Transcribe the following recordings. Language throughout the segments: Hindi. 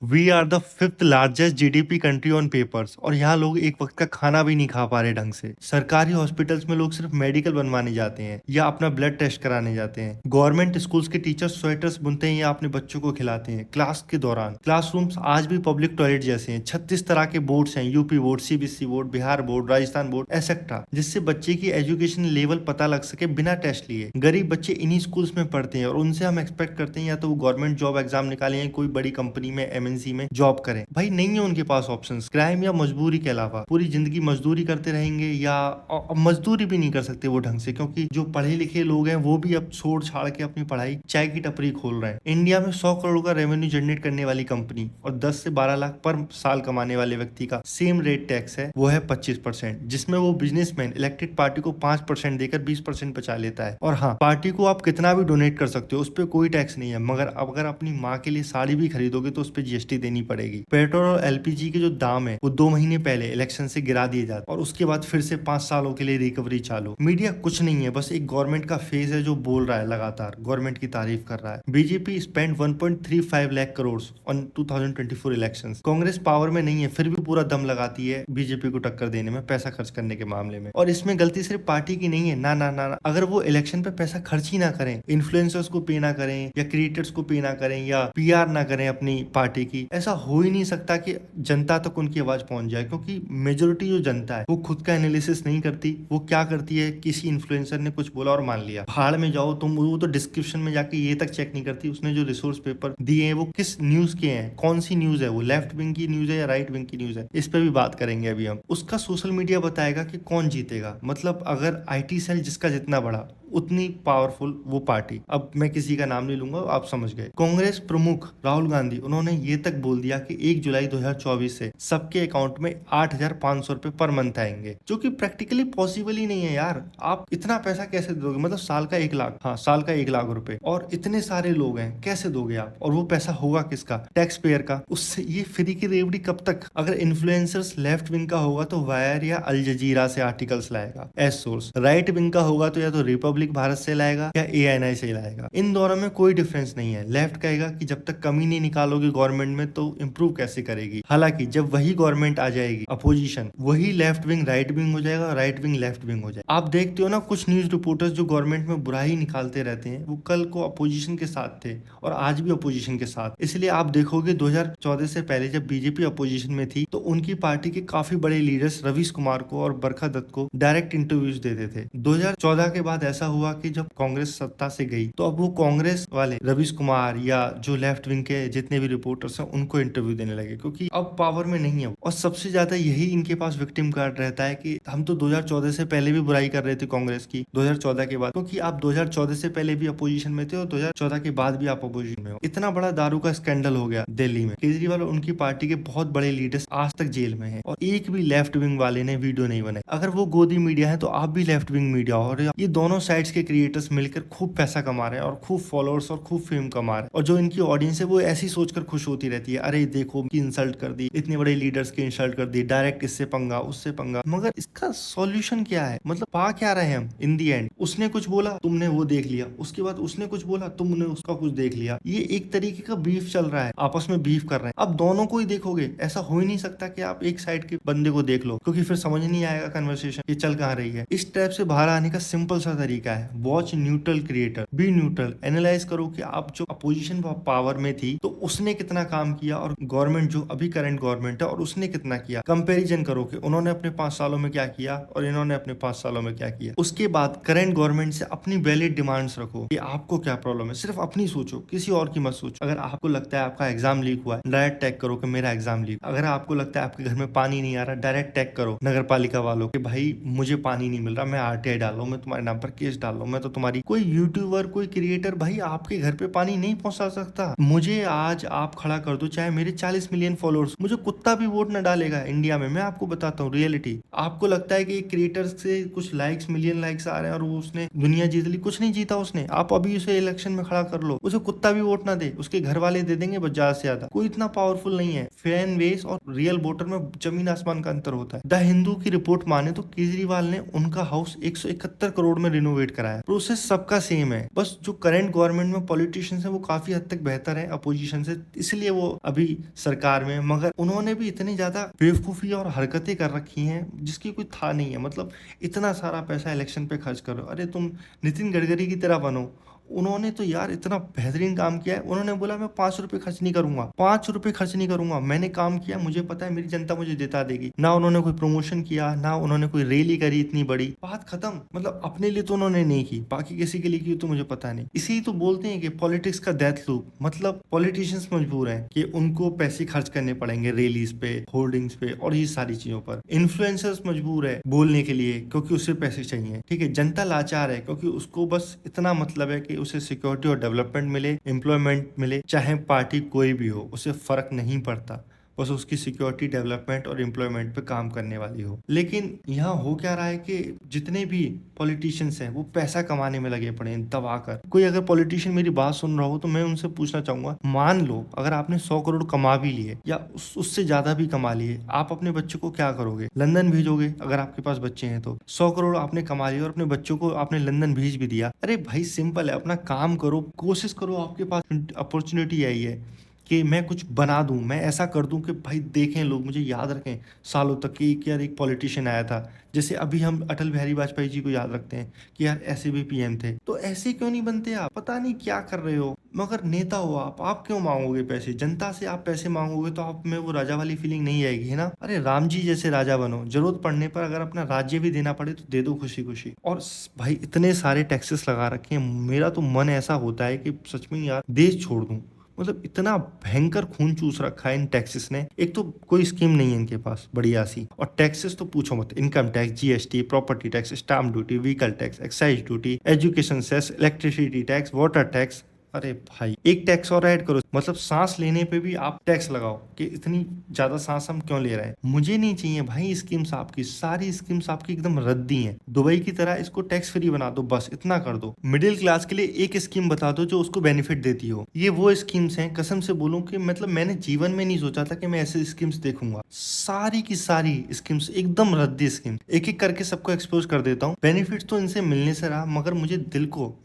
We are the fifth largest GDP country on papers और यहाँ लोग एक वक्त का खाना भी नहीं खा पा रहे ढंग से। सरकारी हॉस्पिटल्स में लोग सिर्फ मेडिकल बनवाने जाते हैं या अपना ब्लड टेस्ट कराने जाते हैं। गवर्नमेंट स्कूल्स के टीचर्स स्वेटर्स बुनते हैं या अपने बच्चों को खिलाते हैं क्लास के दौरान। क्लासरूम्स आज भी पब्लिक टॉयलेट जैसे हैं। 36 तरह के बोर्ड्स हैं, UP board, CBSE board, Bihar board, Rajasthan board etcetera, जिससे बच्चे की एजुकेशन लेवल पता लग सके बिना टेस्ट लिए। गरीब बच्चे इन्हीं स्कूल्स में पढ़ते हैं और उनसे हम एक्सपेक्ट करते हैं या तो वो गवर्नमेंट जॉब एग्जाम निकालें या कोई बड़ी कंपनी में एमएनसी में जॉब करें। भाई नहीं है उनके पास ऑप्शंस। क्राइम या मजबूरी के अलावा पूरी जिंदगी मजदूरी करते रहेंगे या अब मजदूरी भी नहीं कर सकते वो ढंग से, क्योंकि जो पढ़े लिखे लोग हैं वो भी अब छोड़ छाड़ के अपनी पढ़ाई चाय की टपरी खोल रहे हैं। इंडिया में 100 करोड़ का रेवेन्यू जनरेट करने वाली कंपनी और 10 से 12 लाख पर साल कमाने वाले व्यक्ति का सेम रेट टैक्स है, वो है 25%, जिसमें वो बिजनेसमैन इलेक्टेड पार्टी को 5% देकर 20% बचा लेता है। और हाँ, पार्टी को आप कितना भी डोनेट कर सकते हो, उस पर कोई टैक्स नहीं है, मगर अगर अपनी माँ के लिए साड़ी भी खरीदोगे तो उस पर जीएसटी देनी पड़ेगी। पेट्रोल और एलपीजी के जो दाम है वो 2 महीने पहले इलेक्शन से गिरा दिए जाते और उसके बाद फिर से 5 सालों के लिए रिकवरी चालू। मीडिया कुछ नहीं है, बस एक गवर्नमेंट का फेज है जो बोल रहा है, लगातार गवर्नमेंट की तारीफ कर रहा है। BJP spend 1.35 lakh crore on 2024 elections. Congress power में नहीं है फिर भी पूरा दम लगाती है बीजेपी को टक्कर देने में, पैसा खर्च करने के मामले में। और इसमें गलती सिर्फ पार्टी की नहीं है, ना ना ना, ना। अगर वो इलेक्शन पे पैसा खर्च ही ना करें, इन्फ्लुएंसर्स को पे ना करें या क्रिएटर्स को पे ना करें या पीआर ना करें अपनी पार्टी की, ऐसा हो ही नहीं सकता कि जनता तक उनकी आवाज पहुंच जाए। क्योंकि मेजोरिटी जो जनता है वो खुद का एनालिसिस नहीं करती। वो क्या करती है, किसी इन्फ्लुएंसर ने कुछ बोला और मान लिया, भाड़ में जाओ तुम। वो तो डिस्क्रिप्शन में जाके ये तक चेक नहीं करती उसने जो रिसोर्स पेपर दिए हैं वो किस न्यूज के हैं, कौन सी न्यूज है, वो लेफ्ट विंग की न्यूज है या राइट विंग की न्यूज है। इस पर भी बात करेंगे अभी हम। उसका सोशल मीडिया बताएगा कि कौन जीतेगा। मतलब अगर आईटी सेल जिसका जितना बड़ा उतनी पावरफुल वो पार्टी। अब मैं किसी का नाम नहीं लूंगा, आप समझ गए। कांग्रेस प्रमुख राहुल गांधी, उन्होंने ये तक बोल दिया कि 1 जुलाई 2024 से सबके अकाउंट में 8,500 रुपए पर मंथ आएंगे, जो कि प्रैक्टिकली पॉसिबल ही नहीं है यार। आप इतना पैसा कैसे दोगे? मतलब साल का 1 लाख, हाँ साल का 1 लाख रुपए, और इतने सारे लोग हैं, कैसे दोगे आप? और वो पैसा होगा किसका? टैक्स पेयर का। उससे ये फ्री की रेवड़ी कब तक? अगर इन्फ्लुएंसर्स लेफ्ट विंग का होगा तो वायर या अल जजीरा से आर्टिकल्स लाएगा एज सोर्स। राइट विंग का होगा तो या तो रिपब्लिक भारत से लाएगा या एएनआई से लाएगा। इन दोनों में कोई डिफरेंस नहीं है। लेफ्ट कहेगा कि जब तक कमी नहीं निकालोगे गवर्नमेंट में तो इंप्रूव कैसे करेगी। हालांकि जब वही गवर्नमेंट आ जाएगी अपोजिशन, वही लेफ्ट विंग राइट विंग हो जाएगा, राइट विंग लेफ्ट विंग हो जाएगा। आप देखते हो ना, कुछ न्यूज रिपोर्टर्स जो गवर्नमेंट में बुराई निकालते रहते हैं, वो कल को अपोजिशन के साथ थे और आज भी अपोजिशन के साथ। इसलिए आप देखोगे 2014 से पहले जब बीजेपी अपोजिशन में थी तो उनकी पार्टी के काफी बड़े लीडर्स रवीश कुमार को और बरखा दत्त को डायरेक्ट इंटरव्यूज देते थे। 2014 के बाद ऐसा हुआ कि जब कांग्रेस सत्ता से गई तो अब वो कांग्रेस वाले रवीश कुमार या जो लेफ्ट विंग के जितने भी रिपोर्टर्स हैं उनको इंटरव्यू देने लगे, क्योंकि अब पावर में नहीं है। और सबसे ज्यादा यही इनके पास विक्टिम कार्ड रहता है कि हम तो 2014 से पहले भी बुराई कर रहे थे कांग्रेस की, 2014 के बाद, क्योंकि आप 2014 से पहले भी अपोजिशन में थे और 2014 के बाद भी आप अपोजिशन में हो। इतना बड़ा दारू का स्कैंडल हो गया दिल्ली में। केजरीवाल और उनकी पार्टी के बहुत बड़े लीडर्स आज तक जेल में हैं और एक भी लेफ्ट विंग वाले ने वीडियो नहीं बनाई। अगर वो गोदी मीडिया है तो आप भी लेफ्ट विंग मीडिया हो। और ये दोनों साइड्स के क्रिएटर्स मिलकर खूब पैसा कमा रहे हैं और खूब फॉलोअर्स और खूब फेम कमा रहे हैं। और जो इनकी ऑडियंस है वो ऐसी सोचकर खुश होती रहती है, अरे देखो की इंसल्ट कर दी, इतने बड़े लीडर्स की इंसल्ट कर दी, डायरेक्ट इससे पंगा उससे पंगा। मगर इसका सॉल्यूशन क्या है? मतलब पा क्या रहे हैं हम इन दी एंड? उसने कुछ बोला तुमने वो देख लिया, उसके बाद उसने कुछ बोला तुमने उसका कुछ देख लिया। ये एक तरीके का बीफ चल रहा है, आपस में बीफ कर रहे हैं। अब दोनों को ही देखोगे, ऐसा हो ही नहीं सकता कि आप एक साइड के बंदे को देख लो, क्योंकि फिर समझ नहीं आएगा कन्वर्सेशन ये चल कहाँ रही है। इस टाइप से बाहर आने का सिंपल सा तरीका है, watch neutral creator, B neutral, analyse करो कि आप जो अपोजिशन पावर में थी तो उसने कितना काम किया और गवर्नमेंट जो अभी करंट गवर्नमेंट है और उसने कितना किया। कंपैरिजन करो कि उन्होंने अपने 5 सालों में क्या किया और इन्होंने अपने 5 सालों में क्या किया। उसके बाद करंट गवर्नमेंट से अपनी वैलिड डिमांड्स रखो कि आपको क्या प्रॉब्लम है, सिर्फ अपनी सोचो, किसी और की मत सोचो। अगर आपको लगता है आपका एग्जाम लीक हुआ है, डायरेक्ट टैग करो कि मेरा एग्जाम लीक। अगर आपको लगता है आपके घर में पानी नहीं आ रहा, डायरेक्ट टैग करो नगर पालिका वालों कि भाई मुझे पानी नहीं मिल रहा, मैं आरटीआई डाल रहा हूं, मैं तुम्हारे नाम पर केस डाल रहा हूं, मैं तो तुम्हारी। कोई यूट्यूबर कोई क्रिएटर भाई आपके घर पे पानी नहीं पहुंचा सकता। मुझे आज आप खड़ा कर दो, चाहे मेरे 40 मिलियन फॉलोअर्स, मुझे कुत्ता भी वोट न डालेगा इंडिया में। मैं आपको बताता हूँ रियलिटी। आपको लगता है कि क्रिएटर से कुछ लाइक्स, मिलियन लाइक्स आ रहे हैं और वो उसने दुनिया जीत ली, कुछ नहीं जीता उसने। आप अभी उसे इलेक्शन में खड़ा कर लो, उसे कुत्ता भी वोट ना दे, उसके घर वाले दे देंगे बस ज्यादा से ज्यादा। कोई इतना पावरफुल नहीं है। फैन बेस और रियल वोटर में जमीन आसमान का अंतर होता है। द हिंदू की रिपोर्ट माने तो केजरीवाल ने उनका हाउस 171 करोड़ में रिनोवेट एक्टिवेट कराया। प्रोसेस सबका सेम है, बस जो करंट गवर्नमेंट में पॉलिटिशियंस है वो काफी हद तक बेहतर है अपोजिशन से, इसलिए वो अभी सरकार में। मगर उन्होंने भी इतनी ज्यादा बेवकूफी और हरकतें कर रखी हैं जिसकी कोई था नहीं है। मतलब इतना सारा पैसा इलेक्शन पे खर्च करो, अरे तुम नितिन गडकरी की तरह बनो। उन्होंने तो यार इतना बेहतरीन काम किया है। उन्होंने बोला मैं 5 रुपए खर्च नहीं करूंगा, 5 रुपए खर्च नहीं करूंगा, मैंने काम किया, मुझे पता है मेरी जनता मुझे जिता देगी। ना उन्होंने कोई प्रमोशन किया, ना उन्होंने कोई रैली करी इतनी बड़ी, बात खत्म। मतलब अपने लिए तो उन्होंने नहीं की, बाकी किसी के लिए की तो मुझे पता नहीं। इसी तो बोलते हैं कि पॉलिटिक्स का डेथ लूप। मतलब पॉलिटिशियंस मजबूर हैं कि उनको पैसे खर्च करने पड़ेंगे रैलीज पे, होर्डिंग्स पे और ये सारी चीजों पर। इन्फ्लुएंसर्स मजबूर है बोलने के लिए क्योंकि उसे पैसे चाहिए। ठीक है, जनता लाचार है क्योंकि उसको बस इतना मतलब है कि उसे सिक्योरिटी और डेवलपमेंट मिले, एम्प्लॉयमेंट मिले, चाहे पार्टी कोई भी हो उसे फर्क नहीं पड़ता, बस उसकी सिक्योरिटी, डेवलपमेंट और एम्प्लॉयमेंट पे काम करने वाली हो। लेकिन यहाँ हो क्या रहा है कि जितने भी पॉलिटिशियंस हैं वो पैसा कमाने में लगे पड़े हैं दबाकर। कोई अगर पॉलिटिशियन मेरी बात सुन रहा हो तो मैं उनसे पूछना चाहूंगा, मान लो अगर आपने 100 करोड़ कमा भी लिए या उससे ज्यादा भी कमा लिए, आप अपने बच्चों को क्या करोगे? लंदन भेजोगे अगर आपके पास बच्चे हैं तो। 100 करोड़ आपने कमा लिए और अपने बच्चों को आपने लंदन भेज भी दिया। अरे भाई सिंपल है, अपना काम करो, कोशिश करो, आपके पास अपॉर्चुनिटी आई है कि मैं कुछ बना दूं, मैं ऐसा कर दूं कि भाई देखें लोग, मुझे याद रखें सालों तक कि यार एक पॉलिटिशियन आया था। जैसे अभी हम अटल बिहारी वाजपेयी जी को याद रखते हैं कि यार ऐसे भी पीएम थे। तो ऐसे क्यों नहीं बनते आप? पता नहीं क्या कर रहे हो, मगर नेता हो आप क्यों मांगोगे पैसे? जनता से आप पैसे मांगोगे तो आप में वो राजा वाली फीलिंग नहीं आएगी, है ना? अरे राम जी जैसे राजा बनो, जरूरत पड़ने पर अगर अपना राज्य भी देना पड़े तो दे दो खुशी खुशी। और भाई इतने सारे टैक्सेस लगा रखे हैं, मेरा तो मन ऐसा होता है कि सच में यार देश छोड़ दूं। मतलब इतना भयंकर खून चूस रखा है इन टैक्सेस ने। एक तो कोई स्कीम नहीं है इनके पास बढ़िया सी, और टैक्सेस तो पूछो मत। Income tax, GST, property tax, stamp duty, vehicle tax, excise duty, education cess, electricity tax, water tax. अरे भाई एक टैक्स और ऐड करो, मतलब सांस लेने पे भी आप टैक्स लगाओ कि इतनी ज्यादा सांस हम क्यों ले रहे हैं? मुझे नहीं चाहिए भाई स्कीम्स आपकी, सारी स्कीम्स आपकी एकदम रद्दी हैं। दुबई की तरह इसको टैक्स फ्री बना दो, बस इतना कर दो। मिडिल क्लास के लिए एक स्कीम बता दो जो उसको बेनिफिट देती हो। ये वो स्कीम्स हैं, कसम से बोलूं कि मतलब मैंने जीवन में नहीं सोचा था कि मैं ऐसे स्कीम्स देखूंगा। सारी की सारी स्कीम्स एकदम रद्दी स्कीम, एक एक करके सबको एक्सपोज कर देता हूँ। बेनिफिट तो इनसे मिलने से रहा, मगर मुझे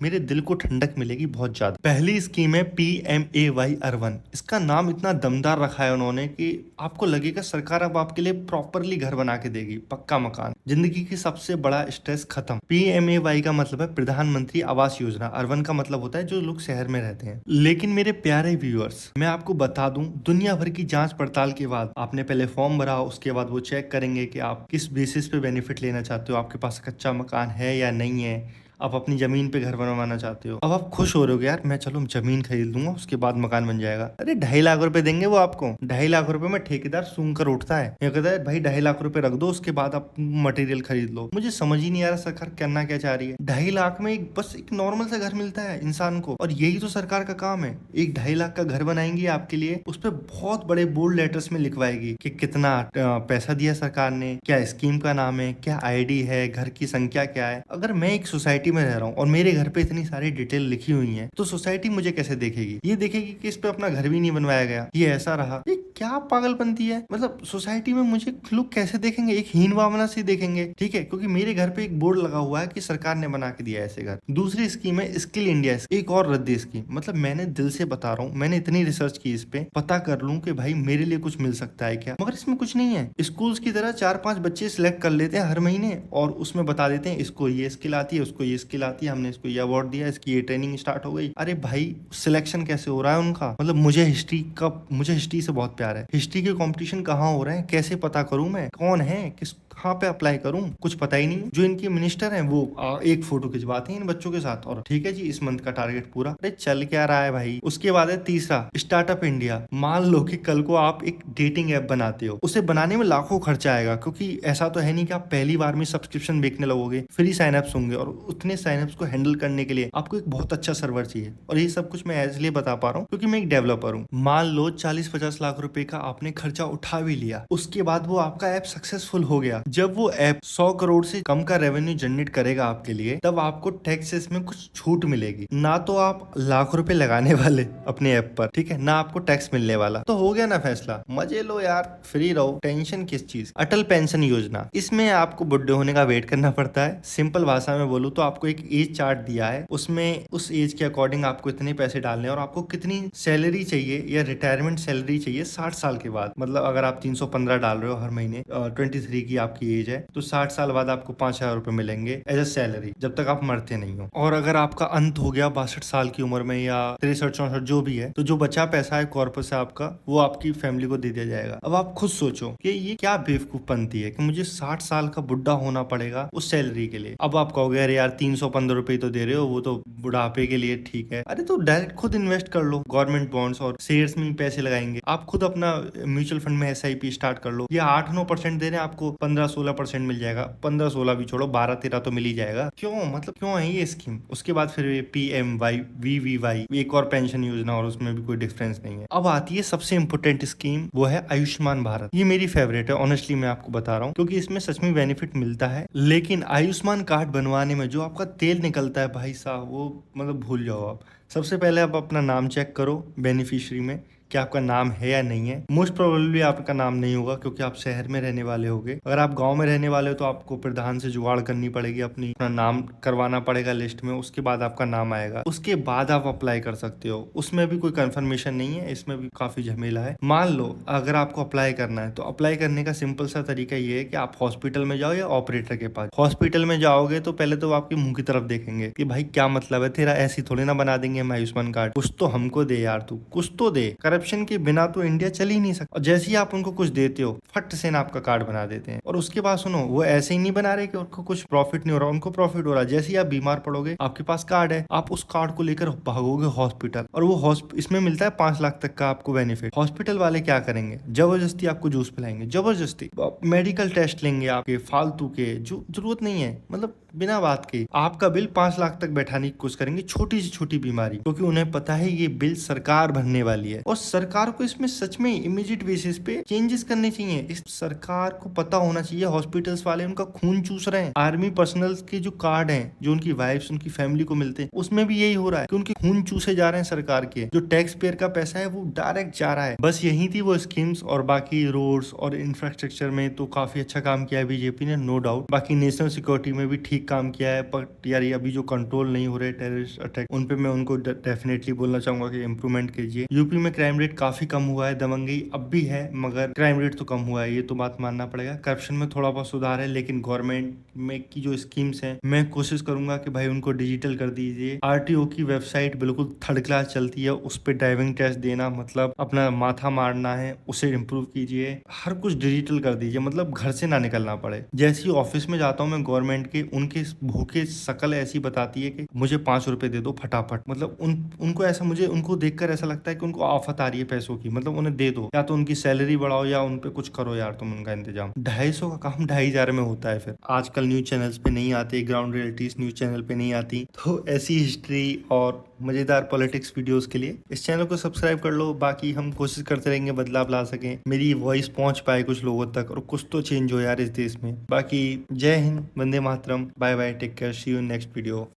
मेरे दिल को ठंडक मिलेगी बहुत ज्यादा। पहली स्कीम है PMAY अर्बन। इसका नाम इतना दमदार रखा है उन्होंने कि आपको लगेगा सरकार अब आपके लिए प्रॉपरली घर बना के देगी, पक्का मकान। जिंदगी की सबसे बड़ा स्ट्रेस खत्म। PMAY का मतलब है प्रधानमंत्री आवास योजना, अर्बन का मतलब होता है जो लोग शहर में रहते हैं। लेकिन मेरे प्यारे व्यूअर्स, मैं आपको बता दूं, दुनिया भर की जांच पड़ताल के बाद आपने पहले फॉर्म भरा, उसके बाद वो चेक करेंगे कि आप किस बेसिस पे बेनिफिट लेना चाहते हो, आपके पास कच्चा मकान है या नहीं है, आप अपनी जमीन पे घर बनवाना चाहते हो। अब आप खुश हो रहे हो यार मैं चलो जमीन खरीद लूंगा उसके बाद मकान बन जाएगा। अरे 2.5 लाख रुपए देंगे वो आपको। 2.5 लाख रुपए में ठेकेदार सूंघ कर उठता है, ये कहता है भाई 2.5 लाख रुपए रख दो, उसके बाद आप मटेरियल खरीद लो। मुझे समझ ही नहीं आ रहा सरकार करना क्या चाह रही है। 2.5 लाख में बस एक नॉर्मल सा घर मिलता है इंसान को, और यही तो सरकार का काम है। एक 2.5 लाख का घर बनाएंगी आपके लिए, उस पर बहुत बड़े बोल्ड लेटर्स में लिखवाएगी कि कितना पैसा दिया सरकार ने, क्या स्कीम का नाम है, क्या आईडी है, घर की संख्या क्या है। अगर मैं एक सोसाइटी में रह रहा हूँ और मेरे घर पे इतनी सारी डिटेल लिखी हुई है तो सोसाइटी मुझे कैसे देखेगी? ये देखेगी कि इस पे अपना घर भी नहीं बनवाया गया, ये ऐसा रहा। ये क्या पागलपंती है? मतलब सोसाइटी में मुझे लोग कैसे देखेंगे? एक हीन भावना से देखेंगे, ठीक है, क्योंकि मेरे घर पे एक बोर्ड लगा हुआ है कि सरकार ने बना के दिया है ऐसे घर। दूसरी स्कीम है स्किल इंडिया, एक और रद्दी स्कीम। मतलब मैंने दिल से बता रहा हूँ, मैंने इतनी रिसर्च की इस पे, पता कर लूं कि भाई मेरे लिए कुछ मिल सकता है क्या, मगर इसमें कुछ नहीं है। स्कूल्स की तरह 4-5 बच्चे सिलेक्ट कर लेते हैं हर महीने और उसमें बता देते हैं इसको ये स्किल आती है, उसको ये स्किल आती है, हमने इसको ये अवार्ड दिया, इसकी ये ट्रेनिंग स्टार्ट हो गई। अरे भाई सिलेक्शन कैसे हो रहा है उनका? मतलब मुझे हिस्ट्री से बहुत प्यार है। हिस्ट्री के कंपटीशन कहाँ हो रहे हैं, कैसे पता करूं मैं कौन है, किस कहाँ पे अप्लाई करूं, कुछ पता ही नहीं। जो इनके मिनिस्टर हैं वो एक फोटो खिंचवाते हैं इन बच्चों के साथ और ठीक है जी इस मंथ का टारगेट पूरा। अरे चल क्या रहा है भाई। उसके बाद है तीसरा स्टार्टअप इंडिया। मान लो कि कल को आप एक डेटिंग ऐप बनाते हो, उसे बनाने में लाखों खर्चा आएगा, क्योंकि ऐसा तो है नहीं कि आप पहली बार में सब्सक्रिप्शन बेचने लगोगे। फ्री साइनअप्स होंगे और उतने साइनअप्स को हैंडल करने के लिए आपको एक बहुत अच्छा सर्वर चाहिए। और ये सब कुछ मैं इसलिए बता पा रहा हूँ क्योंकि मैं एक डेवलपर हूँ। मान लो 40-50 लाख रुपए का आपने खर्चा उठा भी लिया, उसके बाद वो आपका ऐप सक्सेसफुल हो गया, जब वो ऐप 100 करोड़ से कम का रेवेन्यू जनरेट करेगा आपके लिए, तब आपको टैक्सेस में कुछ छूट मिलेगी। ना तो आप लाख रुपए लगाने वाले अपने ऐप पर, ठीक है, ना आपको टैक्स मिलने वाला। तो हो गया ना फैसला, मजे लो यार, फ्री रहो, टेंशन किस चीज। अटल पेंशन योजना, इसमें आपको बुढ़े होने का वेट करना पड़ता है। सिंपल भाषा में बोलूँ तो आपको एक एज चार्ट दिया है, उसमें उस एज के अकॉर्डिंग आपको इतने पैसे डालने हैं और आपको कितनी सैलरी चाहिए या रिटायरमेंट सैलरी चाहिए 60 साल के बाद। मतलब अगर आप 315 डाल रहे हो हर महीने, 23 की आपकी एज है, तो 60 साल बाद आपको 5,000 रुपए मिलेंगे एज अ सैलरी, जब तक आप मरते नहीं हो। और अगर आपका अंत हो गया 62 साल की उम्र में या 63-64 जो भी है, तो जो बचा पैसा है कॉर्पस से आपका, वो आपकी फैमिली को दे दिया जाएगा। अब आप खुद सोचो कि ये क्या बेवकूफपंती है कि मुझे 60 साल का बुढ़ा होना पड़ेगा उस सैलरी के लिए। अब आप कहोगे अरे यार 315 रुपए तो दे रहे हो, वो तो बुढ़ापे के लिए ठीक है। अरे तो डायरेक्ट खुद इन्वेस्ट कर लो गवर्नमेंट बॉन्ड्स और शेयर्स में पैसे लगाएंगे। आप खुद अपना म्यूचुअल फंड में SIP स्टार्ट कर लो। ये 8-9% दे रहे हैं आपको, 15-16% मिल जाएगा। 15-16 भी छोड़ो, 12-13 तो मिल ही जाएगा। क्यों, मतलब क्यों है ये स्कीम। उसके बाद फिर PMVVY, एक और पेंशन योजना, और उसमें भी कोई डिफरेंस नहीं है। अब आती है सबसे इंपोर्टेंट स्कीम, वो है आयुष्मान भारत। ये मेरी फेवरेट है ऑनेस्टली, मैं आपको बता रहा हूँ, क्योंकि इसमें सच में बेनिफिट मिलता है। लेकिन आयुष्मान कार्ड बनवाने में जो आपका तेल निकलता है भाई साहब, वो मतलब भूल जाओ आप। सबसे पहले आप अपना नाम चेक करो बेनिफिशियरी में, कि आपका नाम है या नहीं है। मोस्ट प्रोबेबली आपका नाम नहीं होगा, क्योंकि आप शहर में रहने वाले होगे। अगर आप गांव में रहने वाले हो तो आपको प्रधान से जुगाड़ करनी पड़ेगी, अपना नाम करवाना पड़ेगा लिस्ट में, उसके बाद आपका नाम आएगा, उसके बाद आप अप्लाई कर सकते हो। उसमें भी कोई कंफर्मेशन नहीं है, इसमें भी काफी झमेला है। मान लो अगर आपको अप्लाई करना है, तो अप्लाई करने का सिंपल सा तरीका ये है कि आप हॉस्पिटल में जाओ या ऑपरेटर के पास। हॉस्पिटल में जाओगे तो पहले तो आपके मुंह की तरफ देखेंगे कि भाई क्या मतलब है तेरा, ऐसी थोड़ी ना बना देंगे हम आयुष्मान कार्ड, कुछ तो हमको दे यार, तू कुछ तो दे। करप्शन के बिना तो इंडिया चल ही नहीं सकता। और जैसे ही आप उनको कुछ देते हो, फट से ना आपका कार्ड बना देते हैं। और उसके बाद सुनो, वो ऐसे ही नहीं बना रहे कि उनको कुछ प्रॉफिट नहीं हो रहा, उनको प्रॉफिट हो रहा है। जैसे ही आप बीमार पड़ोगे, आपके पास कार्ड है, आप उस कार्ड को लेकर भागोगे हॉस्पिटल, और वो इसमें मिलता है 5 लाख तक का आपको बेनिफिट। हॉस्पिटल वाले क्या करेंगे, जबरदस्ती आपको जूस पिलाएंगे, जबरदस्ती मेडिकल टेस्ट लेंगे आपके फालतू के, जो जरूरत नहीं है, मतलब बिना बात के आपका बिल 5 लाख तक बैठाने की कोशिश करेंगे, छोटी से छोटी बीमारी, क्योंकि उन्हें पता है ये बिल सरकार भरने वाली है। और सरकार को इसमें सच में इमीडिएट बेसिस पे चेंजेस करने चाहिए। इस सरकार को पता होना चाहिए हॉस्पिटल्स वाले उनका खून चूस रहे हैं। आर्मी पर्सनल्स के जो कार्ड हैं, जो उनकी वाइफ्स, उनकी फैमिली को मिलते हैं, उसमें भी यही हो रहा है कि उनके खून चूसे जा रहे हैं सरकार के। जो टैक्स पेयर का पैसा है वो डायरेक्ट जा रहा है। बस यही थी वो स्कीम्स। और बाकी रोड्स और इंफ्रास्ट्रक्चर में तो काफी अच्छा काम किया है बीजेपी ने, नो डाउट। बाकी नेशनल सिक्योरिटी में भी ठीक काम किया है। बट यार ये अभी जो कंट्रोल नहीं हो रहे टेररिस्ट अटैक, उन पे मैं उनको डेफिनेटली बोलना चाहूंगा कि इम्प्रूवमेंट कीजिए। यूपी में क्राइम रेट काफी कम हुआ है, दबंगई अब भी है, मगर क्राइम रेट तो कम हुआ है, ये तो बात मानना पड़ेगा। करप्शन में थोड़ा बहुत सुधार है, लेकिन गवर्नमेंट में की जो स्कीम्स हैं, मैं कोशिश करूंगा कि भाई उनको डिजिटल कर दीजिए। RTO की वेबसाइट बिल्कुल थर्ड क्लास चलती है, उस पर ड्राइविंग टेस्ट देना मतलब अपना माथा मारना है, उसे इम्प्रूव कीजिए। हर कुछ डिजिटल कर दीजिए, मतलब घर से ना निकलना पड़े। जैसे ही ऑफिस में जाता हूँ मैं गवर्नमेंट के, उनके भूखे शकल ऐसी बताती है कि मुझे 5 रुपए दे दो फटाफट। मतलब उनको ऐसा, मुझे उनको देखकर ऐसा लगता है कि उनको आफत आ रही है पैसों की, मतलब उन्हें दे दो, या तो उनकी सैलरी बढ़ाओ या उन पे कुछ करो यार तुम उनका इंतजाम। 250 का काम 2,500 में होता है। फिर आजकल न्यूज चैनल्स पे नहीं आते, ग्राउंड रियलिटीज न्यूज चैनल पे नहीं आती, तो ऐसी हिस्ट्री और मजेदार पॉलिटिक्स वीडियोस के लिए इस चैनल को सब्सक्राइब कर लो। बाकी हम कोशिश करते रहेंगे बदलाव ला सकें, मेरी वॉइस पहुंच पाए कुछ लोगों तक, और कुछ तो चेंज हो यार इस देश में। बाकी जय हिंद, वंदे मातरम, bye bye, take care, see you next video.